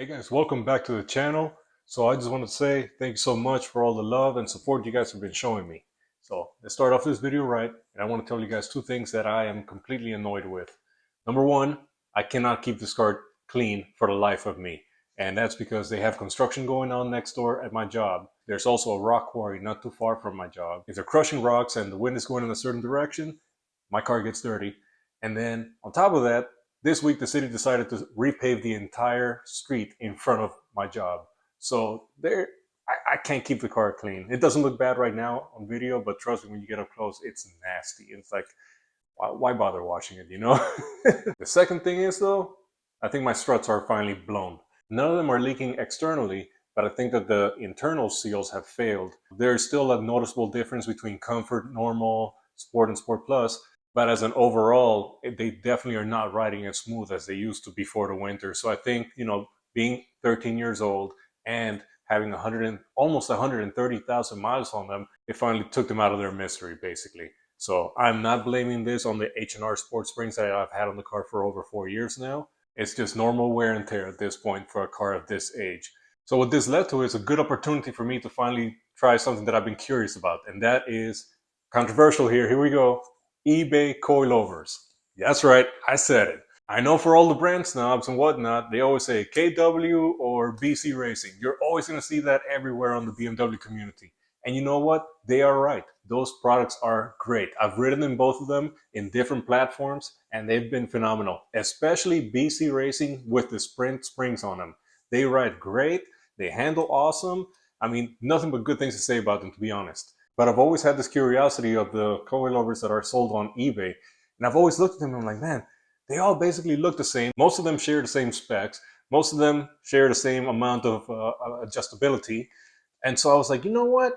Hey guys, welcome back to the channel. So I just want to say thank you so much for all the love and support you guys have been showing me. So let's start off this video right, and I want to tell you guys two things that I am completely annoyed with. Number one, I cannot keep this car clean for the life of me. And that's because they have construction going on next door at my job. There's also a rock quarry not too far from my job. If they're crushing rocks and the wind is going in a certain direction, my car gets dirty. And then on top of that, this week, the city decided to repave the entire street in front of my job. So I can't keep the car clean. It doesn't look bad right now on video, but trust me, when you get up close, it's nasty. It's like, why bother washing it, you know? The second thing is, though, I think my struts are finally blown. None of them are leaking externally, but I think that the internal seals have failed. There's still a noticeable difference between Comfort, Normal, Sport, and Sport Plus. But as an overall, they definitely are not riding as smooth as they used to before the winter. So I think, being 13 years old and having almost 130,000 miles on them, it finally took them out of their misery, basically. So I'm not blaming this on the H&R Sport Springs that I've had on the car for over 4 years now. It's just normal wear and tear at this point for a car of this age. So what this led to is a good opportunity for me to finally try something that I've been curious about. And that is controversial here. Here we go. eBay Coilovers. That's right, I said it. I know for all the brand snobs and whatnot, they always say KW or BC Racing. You're always going to see that everywhere on the BMW community. And you know what? They are right. Those products are great. I've ridden in both of them in different platforms, and they've been phenomenal, especially BC Racing with the Sprint springs on them. They ride great. They handle awesome. I mean, nothing but good things to say about them, to be honest. But I've always had this curiosity of the coilovers that are sold on eBay. And I've always looked at them and I'm like, man, they all basically look the same. Most of them share the same specs. Most of them share the same amount of adjustability. And so I was like, you know what?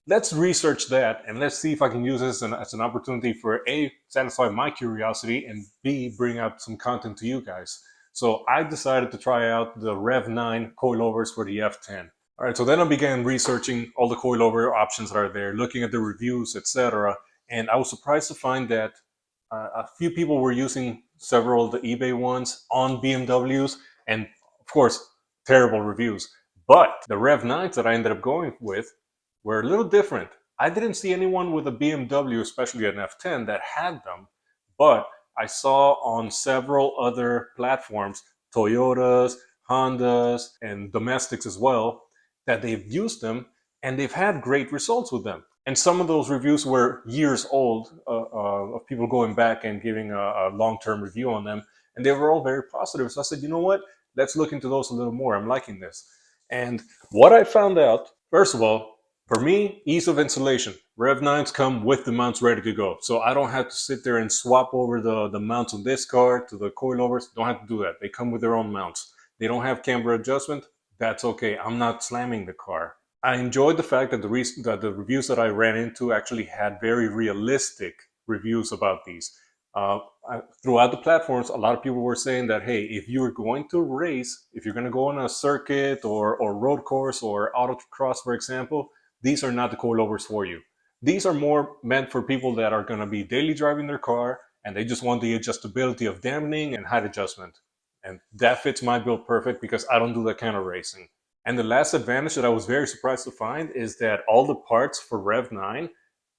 Let's research that and let's see if I can use this as an opportunity for A, satisfy my curiosity, and B, bring out some content to you guys. So I decided to try out the Rev9 Coilovers for the F10. All right, so then I began researching all the coilover options that are there, looking at the reviews, etc. And I was surprised to find that a few people were using several of the eBay ones on BMWs, and of course, terrible reviews. But the Rev9s that I ended up going with were a little different. I didn't see anyone with a BMW, especially an F10, that had them, but I saw on several other platforms, Toyotas, Hondas, and domestics as well, that they've used them and they've had great results with them. And some of those reviews were years old of people going back and giving a long-term review on them, and they were all very positive. So I said, you know what? Let's look into those a little more. I'm liking this. And what I found out, first of all, for me, ease of installation. Rev9s come with the mounts ready to go. So I don't have to sit there and swap over the mounts on this car to the coilovers. Don't have to do that. They come with their own mounts. They don't have camber adjustment. That's okay. I'm not slamming the car. I enjoyed the fact that the reviews that I ran into actually had very realistic reviews about these. Throughout the platforms, a lot of people were saying that, hey, if you're going to race, if you're going to go on a circuit or road course or autocross, for example, these are not the coilovers for you. These are more meant for people that are going to be daily driving their car and they just want the adjustability of dampening and height adjustment. And that fits my build perfect because I don't do that kind of racing. And the last advantage that I was very surprised to find is that all the parts for Rev9,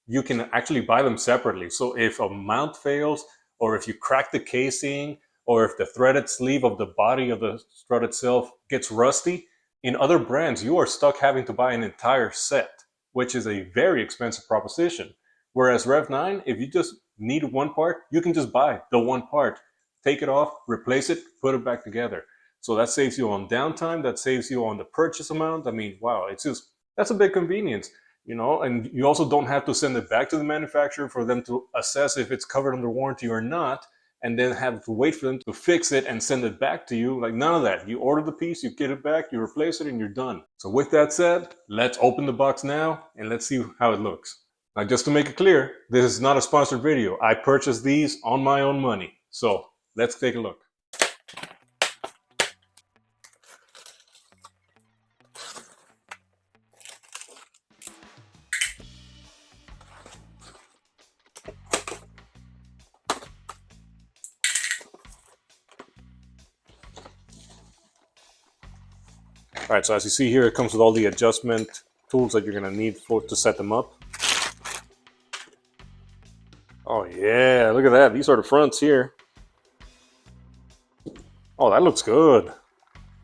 you can actually buy them separately. So if a mount fails, or if you crack the casing, or if the threaded sleeve of the body of the strut itself gets rusty, in other brands, you are stuck having to buy an entire set, which is a very expensive proposition. Whereas Rev9, if you just need one part, you can just buy the one part, take it off, replace it, put it back together. So that saves you on downtime, that saves you on the purchase amount. I mean, wow, that's a big convenience, and you also don't have to send it back to the manufacturer for them to assess if it's covered under warranty or not, and then have to wait for them to fix it and send it back to you. Like, none of that. You order the piece, you get it back, you replace it, and you're done. So with that said, let's open the box now and let's see how it looks. Now, just to make it clear, this is not a sponsored video. I purchased these on my own money. So let's take a look. All right, so as you see here, it comes with all the adjustment tools that you're gonna need to set them up. Oh yeah, look at that. These are the fronts here. Oh, that looks good.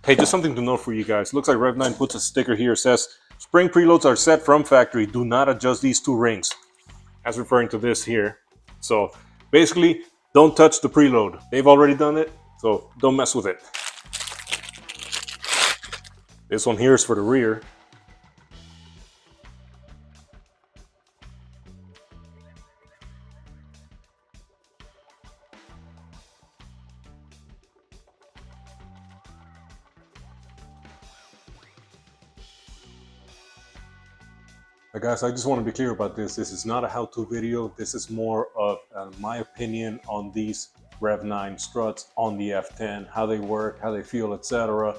Hey, just something to note for you guys. Looks like Rev9 puts a sticker here. It says, spring preloads are set from factory. Do not adjust these two rings. That's referring to this here. So basically, don't touch the preload. They've already done it, so don't mess with it. This one here is for the rear. Guys, I just want to be clear about this. This is not a how-to video. This is more of my opinion on these Rev9 struts on the F10, how they work, how they feel, etc.,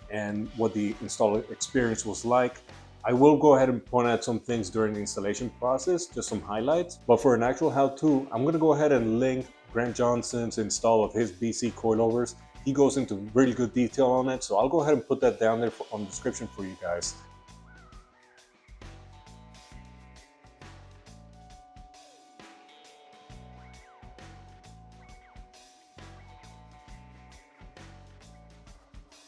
and what the install experience was like. I will go ahead and point out some things during the installation process, just some highlights. But for an actual how-to, I'm going to go ahead and link Grant Johnson's install of his VDC Coilovers. He goes into really good detail on it, so I'll go ahead and put that down there on the description for you guys.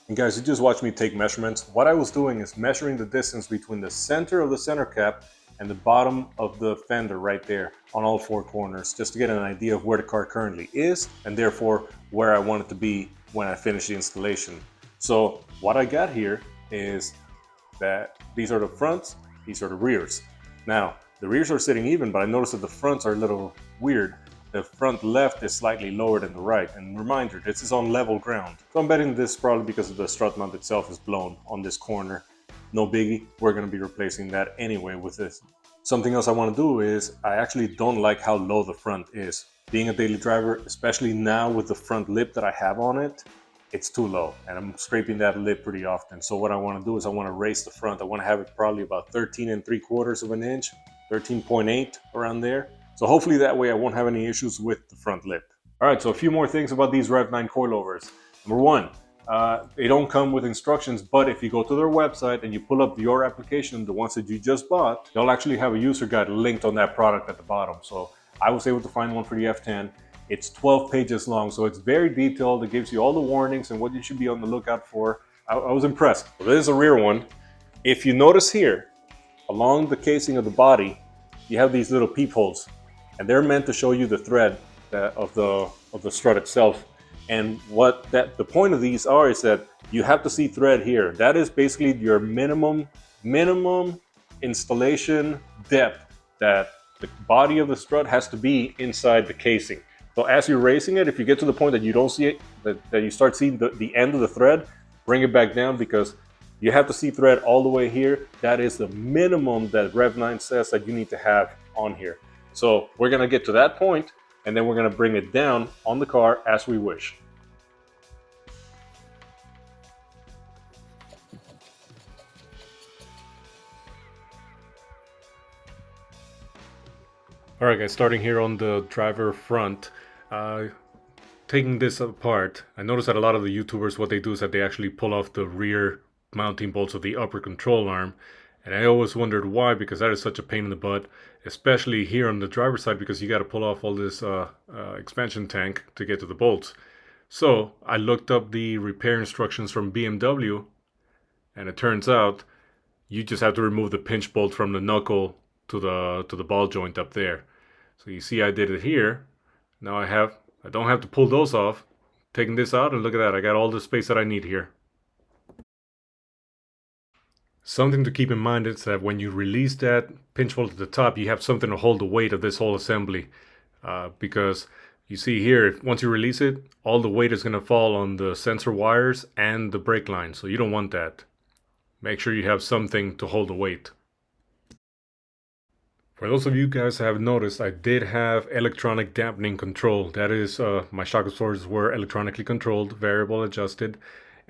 And guys, you just watched me take measurements. What I was doing is measuring the distance between the center of the center cap and the bottom of the fender right there on all four corners, just to get an idea of where the car currently is and therefore where I want it to be when I finish the installation. So what I got here is that these are the fronts, these are the rears. Now, the rears are sitting even, but I noticed that the fronts are a little weird. The front left is slightly lower than the right, and reminder, this is on level ground. So I'm betting this is probably because of the strut mount itself is blown on this corner. No biggie, we're going to be replacing that anyway with this. Something else I want to do is, I actually don't like how low the front is. Being a daily driver, especially now with the front lip that I have on it, it's too low, and I'm scraping that lip pretty often. So what I want to do is I want to raise the front. I want to have it probably about 13¾ of an inch, 13.8 around there. So hopefully that way I won't have any issues with the front lip. All right, so a few more things about these Rev9 coilovers. Number one, they don't come with instructions, but if you go to their website and you pull up your application, the ones that you just bought, they'll actually have a user guide linked on that product at the bottom. So I was able to find one for the F10. It's 12 pages long, so it's very detailed. It gives you all the warnings and what you should be on the lookout for. I was impressed. So this is a rear one. If you notice here, along the casing of the body, you have these little peepholes. And they're meant to show you the thread of the strut itself. And what the point of these are is that you have to see thread here. That is basically your minimum installation depth that the body of the strut has to be inside the casing. So as you're raising it, if you get to the point that you don't see it, that you start seeing the end of the thread, bring it back down because you have to see thread all the way here. That is the minimum that Rev9 says that you need to have on here. So we're going to get to that point, and then we're going to bring it down on the car as we wish. All right, guys, starting here on the driver front, taking this apart, I noticed that a lot of the YouTubers, what they do is that they actually pull off the rear mounting bolts of the upper control arm. And I always wondered why, because that is such a pain in the butt, especially here on the driver's side, because you got to pull off all this expansion tank to get to the bolts. So I looked up the repair instructions from BMW, and it turns out you just have to remove the pinch bolt from the knuckle to the ball joint up there. So you see I did it here. Now I don't have to pull those off. Taking this out, and look at that, I got all the space that I need here. Something to keep in mind is that when you release that pinch bolt at the top, you have something to hold the weight of this whole assembly. Because you see here, once you release it, all the weight is going to fall on the sensor wires and the brake line. So you don't want that. Make sure you have something to hold the weight. For those of you guys who have noticed, I did have electronic dampening control. That is, my shock absorbers were electronically controlled, variable adjusted.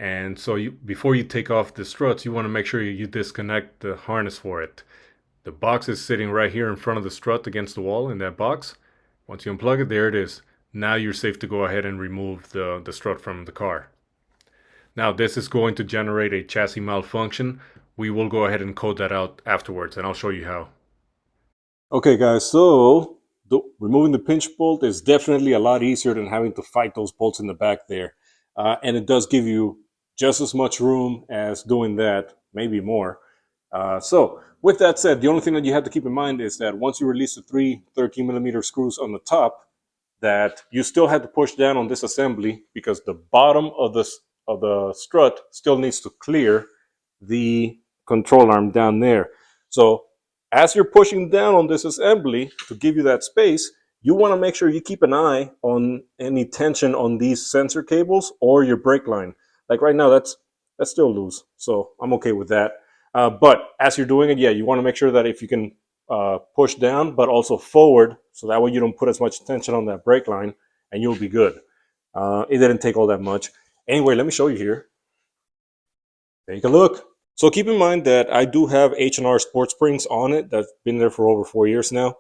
And so before you take off the struts, you want to make sure you disconnect the harness for it. The box is sitting right here in front of the strut against the wall in that box. Once you unplug it, there it is. Now you're safe to go ahead and remove the strut from the car. Now this is going to generate a chassis malfunction. We will go ahead and code that out afterwards, and I'll show you how. Okay guys, so removing the pinch bolt is definitely a lot easier than having to fight those bolts in the back there. And it does give you just as much room as doing that, maybe more. So with that said, the only thing that you have to keep in mind is that once you release the three 13mm screws on the top, that you still have to push down on this assembly because the bottom of the strut still needs to clear the control arm down there. So as you're pushing down on this assembly to give you that space, you want to make sure you keep an eye on any tension on these sensor cables or your brake line. Like right now, that's still loose, so I'm okay with that. But as you're doing it, yeah, you want to make sure that if you can push down, but also forward, so that way you don't put as much tension on that brake line, and you'll be good. It didn't take all that much. Anyway, let me show you here. Take a look. So keep in mind that I do have H&R Sport Springs on it. That's been there for over 4 years now.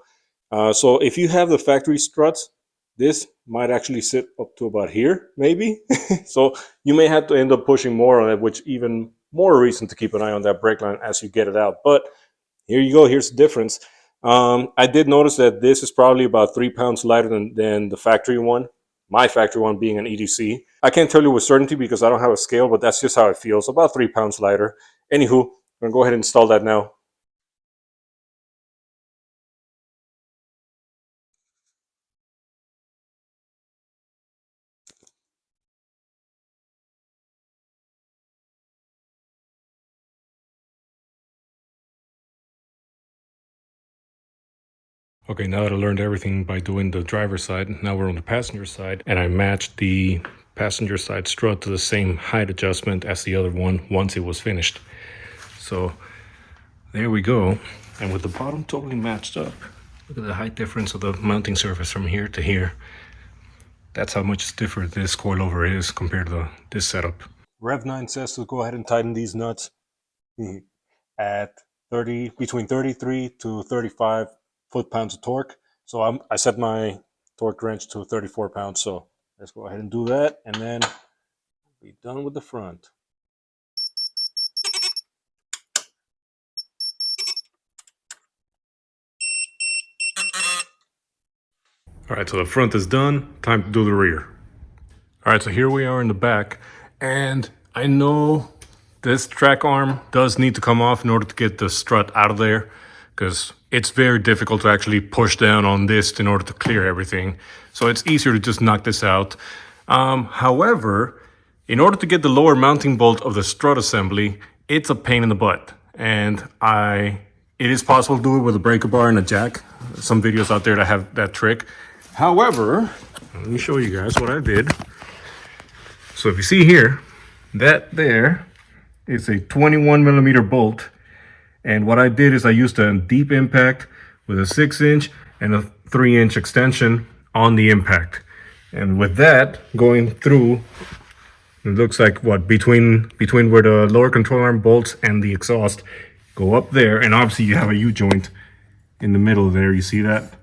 So if you have the factory struts, this might actually sit up to about here, maybe. So you may have to end up pushing more on it, which even more reason to keep an eye on that brake line as you get it out. But here you go. Here's the difference. I did notice that this is probably about 3 pounds lighter than the factory one. My factory one being an EDC. I can't tell you with certainty because I don't have a scale, but that's just how it feels. About 3 pounds lighter. Anywho, I'm going to go ahead and install that now. Okay, now that I learned everything by doing the driver's side, now we're on the passenger side, and I matched the passenger side strut to the same height adjustment as the other one once it was finished. So there we go. And with the bottom totally matched up, look at the height difference of the mounting surface from here to here. That's how much different this coilover is compared to this setup. Rev9 says to go ahead and tighten these nuts at between 33 to 35 foot-pounds of torque. So I set my torque wrench to 34 pounds. So let's go ahead and do that, and then be done with the front. All right, so the front is done. Time to do the rear. All right, so here we are in the back, and I know this track arm does need to come off in order to get the strut out of there, because it's very difficult to actually push down on this in order to clear everything. So it's easier to just knock this out. However, in order to get the lower mounting bolt of the strut assembly, it's a pain in the butt. And it is possible to do it with a breaker bar and a jack. Some videos out there that have that trick. However, let me show you guys what I did. So if you see here, that there is a 21mm bolt. And what I did is I used a deep impact with a 6-inch and a 3-inch extension on the impact. And with that going through, it looks like what, between where the lower control arm bolts and the exhaust go up there. And obviously you have a U-joint in the middle there. You see that?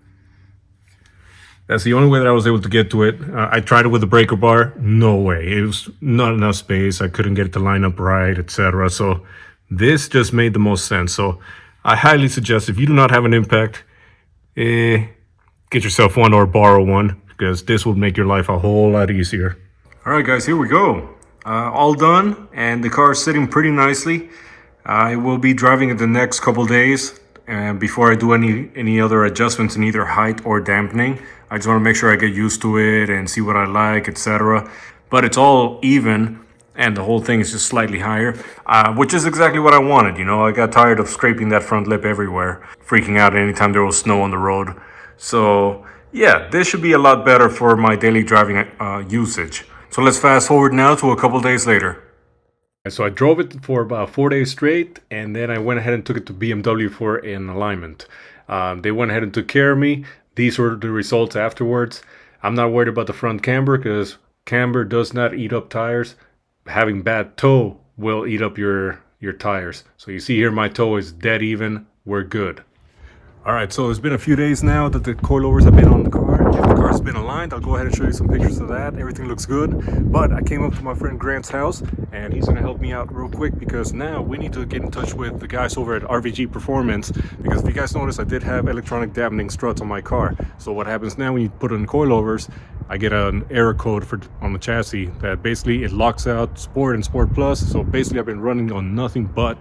That's the only way that I was able to get to it. I tried it with the breaker bar. No way. It was not enough space. I couldn't get it to line up right, etc. So this just made the most sense. So I highly suggest, if you do not have an impact, get yourself one or borrow one, because this will make your life a whole lot easier. All right, guys, here we go. All done, and the car is sitting pretty nicely. I will be driving it the next couple days, and before I do any other adjustments in either height or dampening. I just want to make sure I get used to it and see what I like, etc. But it's all even, and the whole thing is just slightly higher, which is exactly what I wanted. You know, I got tired of scraping that front lip everywhere, freaking out anytime there was snow on the road. So yeah, this should be a lot better for my daily driving usage. So let's fast forward now to a couple days later. So I drove it for about 4 days straight, and then I went ahead and took it to BMW for an alignment. They went ahead and took care of me. These were the results afterwards. I'm not worried about the front camber, because camber does not eat up tires. Having bad toe will eat up your tires. So you see here, my toe is dead even. We're good. All right, so it's been a few days now that the coilovers have been on the car, The car's been aligned. I'll go ahead and show you some pictures of that. Everything looks good. But I came up to my friend Grant's house, and he's going to help me out real quick because now we need to get in touch with the guys over at RVG Performance, because if you guys notice, I did have electronic dampening struts on my car. So what happens now when you put in coilovers, I get an error code on the chassis that basically it locks out Sport and Sport Plus. So basically I've been running on nothing but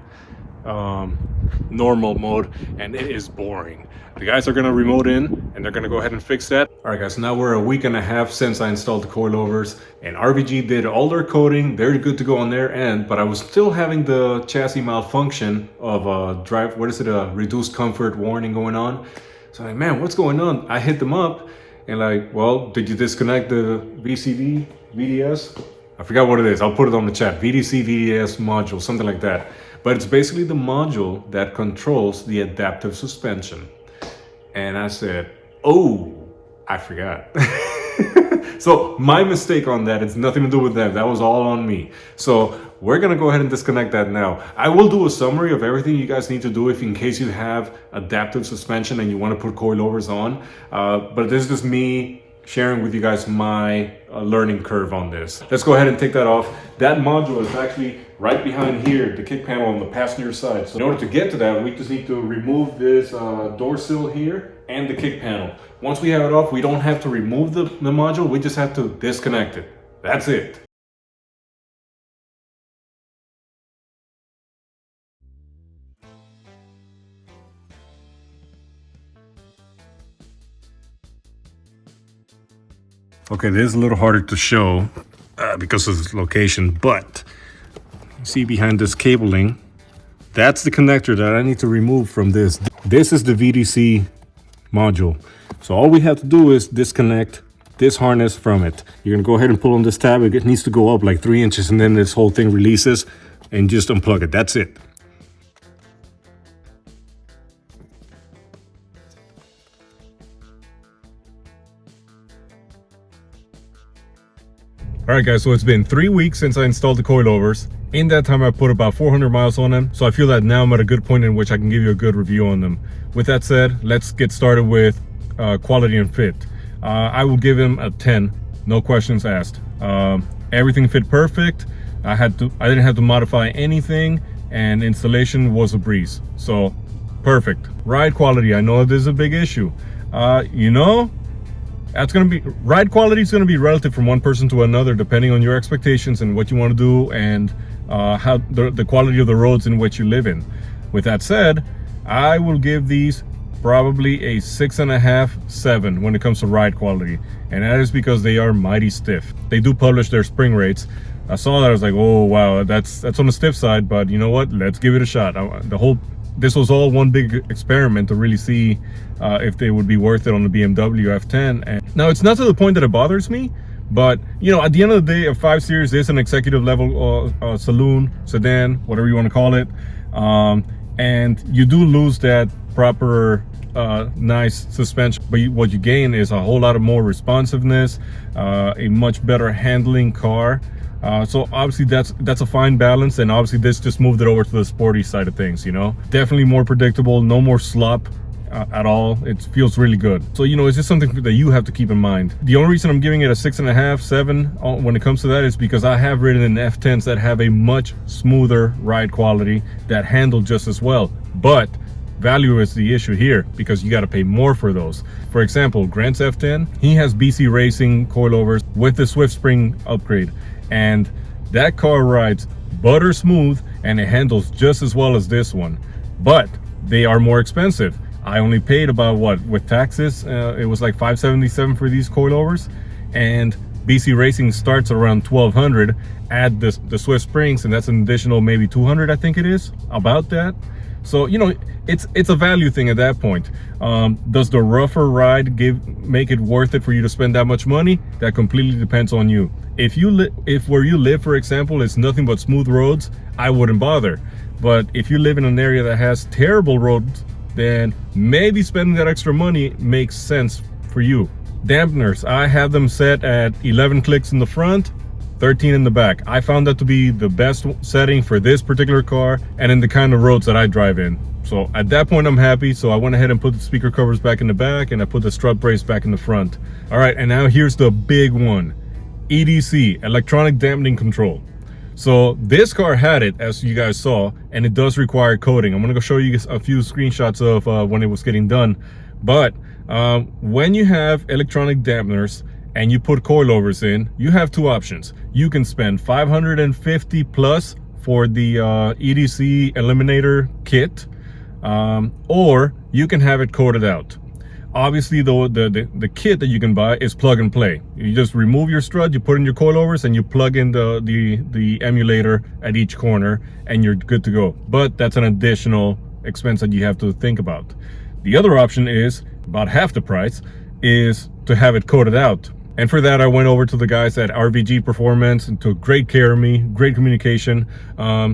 normal mode, and it is boring. The guys are gonna remote in and they're gonna go ahead and fix that. All right guys, now we're a week and a half since I installed the coilovers, and RVG did all their coding. They're good to go on their end, but I was still having the chassis malfunction of a reduced comfort warning going on. So I'm like, man, what's going on? I hit them up and like, well, did you disconnect the VDS? I forgot what it is. I'll put it on the chat. VDC VDS module, something like that. But it's basically the module that controls the adaptive suspension. And I said, oh, I forgot. So my mistake on that, it's nothing to do with them. That was all on me. So we're gonna go ahead and disconnect that now. I will do a summary of everything you guys need to do if in case you have adaptive suspension and you wanna put coilovers on. But this is just me sharing with you guys my learning curve on this. Let's go ahead and take that off. That module is actually right behind here, the kick panel on the passenger side. So in order to get to that, we just need to remove this door sill here and the kick panel. Once we have it off, we don't have to remove the module, we just have to disconnect it. That's it. Okay, this is a little harder to show because of the location, but you see behind this cabling, that's the connector that I need to remove from this. This is the VDC module. So all we have to do is disconnect this harness from it. You're gonna go ahead and pull on this tab. It needs to go up like 3 inches, and then this whole thing releases, and just unplug it. That's it. Alright guys, so it's been 3 weeks since I installed the coilovers. In that time I put about 400 miles on them, so I feel that now I'm at a good point in which I can give you a good review on them. With that said, let's get started with quality and fit. I will give him a 10, no questions asked. Everything fit perfect. I didn't have to modify anything, and installation was a breeze. So perfect. Ride quality, I know this is a big issue. Ride quality is gonna be relative from one person to another, depending on your expectations and what you want to do, and how the quality of the roads in which you live in. With that said, I will give these probably a 6.5, 7 when it comes to ride quality, and that is because they are mighty stiff. They do publish their spring rates. I saw that, I was like, oh wow, that's on the stiff side, but you know what? Let's give it a shot. This was all one big experiment to really see if they would be worth it on the BMW F10. And now it's not to the point that it bothers me, but you know, at the end of the day, a 5 Series is an executive level saloon, sedan, whatever you want to call it. And you do lose that proper nice suspension, but what you gain is a whole lot of more responsiveness, a much better handling car. So obviously that's a fine balance, and obviously this just moved it over to the sporty side of things, you know. Definitely more predictable, no more slop at all. It feels really good. So, you know, it's just something that you have to keep in mind. The only reason I'm giving it a 6.5, 7 when it comes to that is because I have ridden in F10s that have a much smoother ride quality that handle just as well. But value is the issue here, because you got to pay more for those. For example, Grant's F10, he has BC Racing coilovers with the Swift Spring upgrade, and that car rides butter smooth and it handles just as well as this one, but they are more expensive. I only paid about, what, with taxes, it was like $577 for these coilovers, and BC Racing starts around $1,200. Add the Swift Springs and that's an additional maybe $200, I think it is, about that. So, you know, it's a value thing at that point. Does the rougher ride make it worth it for you to spend that much money? That completely depends on you. If where you live, for example, is nothing but smooth roads, I wouldn't bother. But if you live in an area that has terrible roads, then maybe spending that extra money makes sense for you. Dampeners, I have them set at 11 clicks in the front, 13 in the back. I found that to be the best setting for this particular car and in the kind of roads that I drive in. So at that point I'm happy, so I went ahead and put the speaker covers back in the back and I put the strut brace back in the front. All right, and now here's the big one. EDC, electronic dampening control. So this car had it, as you guys saw, and it does require coating. I'm gonna go show you a few screenshots of when it was getting done. But when you have electronic dampeners and you put coilovers in, you have two options. You can spend $550 plus for the EDC eliminator kit, or you can have it coated out. Obviously, the kit that you can buy is plug and play. You just remove your strut, you put in your coilovers, and you plug in the emulator at each corner, and you're good to go. But that's an additional expense that you have to think about. The other option is, about half the price, is to have it coated out. And for that, I went over to the guys at RVG Performance and took great care of me, great communication.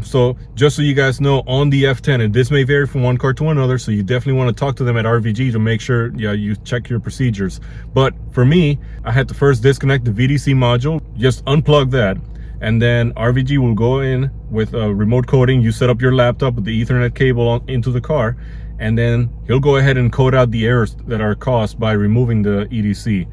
So just so you guys know, on the F10, and this may vary from one car to another, so you definitely want to talk to them at RVG to make sure you check your procedures. But for me, I had to first disconnect the VDC module, just unplug that, and then RVG will go in with a remote coding. You set up your laptop with the Ethernet cable into the car, and then he'll go ahead and code out the errors that are caused by removing the EDC.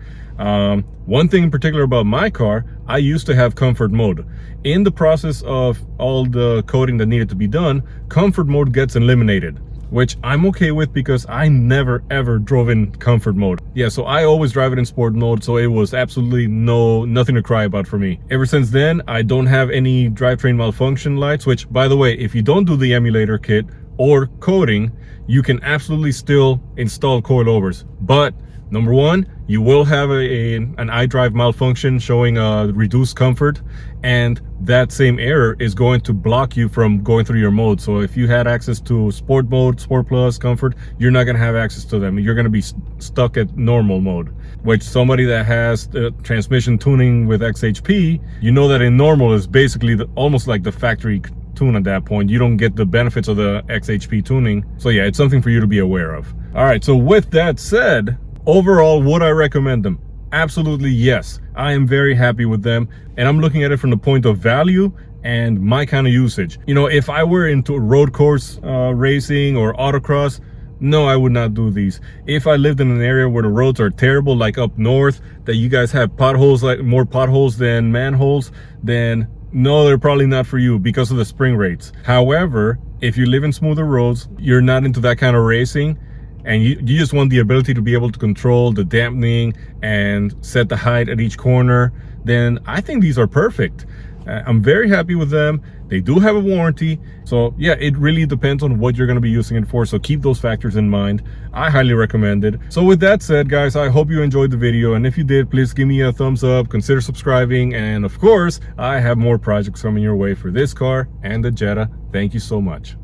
One thing in particular about my car, I used to have comfort mode. In the process of all the coding that needed to be done, comfort mode gets eliminated, which I'm okay with because I never ever drove in comfort mode. Yeah, so I always drive it in sport mode, so it was absolutely nothing to cry about for me. Ever since then, I don't have any drivetrain malfunction lights, which, by the way, if you don't do the emulator kit or coding, you can absolutely still install coilovers. But number one, you will have an iDrive malfunction showing reduced comfort, and that same error is going to block you from going through your mode. So if you had access to sport mode, sport plus, comfort, you're not going to have access to them. You're going to be stuck at normal mode, which somebody that has transmission tuning with XHP, you know that in normal is basically almost like the factory tune at that point. You don't get the benefits of the XHP tuning. So yeah, it's something for you to be aware of. All right, so with that said, overall, would I recommend them? Absolutely yes. I am very happy with them, and I'm looking at it from the point of value and my kind of usage. You know, if I were into road course racing or autocross, no, I would not do these. If I lived in an area where the roads are terrible, like up north, that you guys have potholes, like more potholes than manholes, then no, they're probably not for you because of the spring rates. However, if you live in smoother roads, you're not into that kind of racing, and you just want the ability to be able to control the dampening and set the height at each corner, then I think these are perfect. I'm very happy with them. They do have a warranty. So yeah, it really depends on what you're going to be using it for. So keep those factors in mind. I highly recommend it. So with that said, guys, I hope you enjoyed the video. And if you did, please give me a thumbs up, consider subscribing. And of course, I have more projects coming your way for this car and the Jetta. Thank you so much.